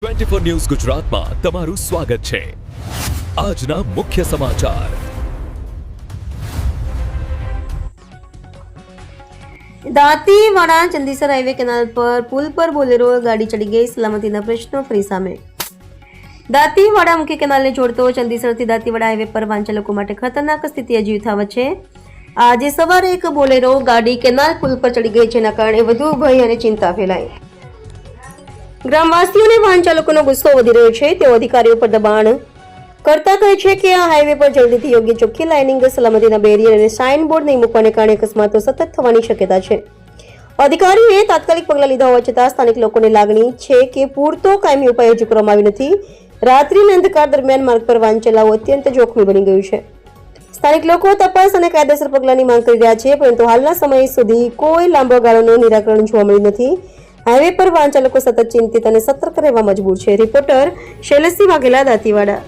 24 news ગુજરાતમાં તમારું સ્વાગત છે। આજના મુખ્ય સમાચાર। દાંતીવાડા ચંદીસર હાઈવે કેનાલ પર પુલ પર બોલેરો ગાડી ચડી ગઈ, સલામતીના પ્રશ્નો ફરી સામે। દાંતીવાડા મુખ્ય કેનાલને જોડતો ચંદીસરથી દાંતીવાડા હાઈવે પર વાંચા લોકો માટે ખતરનાક સ્થિતિ હજી યથાવત છે। આજે સવારે એક બોલેરો ગાડી કેનાલ પુલ પર ચડી ગઈ, જેના કારણે વધુ ભય અને ચિંતા ફેલાઈ। ગ્રામવાસીઓને વાહન ચાલકોનો ગુસ્સો વધી રહ્યો છે। તેઓ અધિકારીઓ પર દબાણ કરતા કહે છે કે આ હાઈવે પર જલ્દીથી યોગ્ય ચોખ્ખી લાઇનિંગ, સલામતીના બેરિયર અને સાઇન બોર્ડ નહીં મૂકવાને કારણે અકસ્માતો સતત થવાની શક્યતા છે। અધિકારીઓએ તાત્કાલિક પગલાં લીધા હોવા છતાં સ્થાનિક લોકોને લાગણી છે કે પૂરતો કાયમી ઉપાય હજુ કરવામાં આવી નથી। રાત્રિના અંધકાર દરમિયાન માર્ગ પર વાહન ચલાવવું અત્યંત જોખમી બની ગયું છે। સ્થાનિક લોકો તપાસ અને કાયદેસર પગલાંની માંગ કરી રહ્યા છે, પરંતુ હાલના સમય સુધી કોઈ લાંબા ગાળાનું નિરાકરણ જોવા મળ્યું નથી। હાઈવે પર વાહન ચાલકો સતત ચિંતિત અને સતર્ક રહેવા મજબૂર છે। રિપોર્ટર શૈલેષસિંહ વાઘેલા, દાંતીવાડા।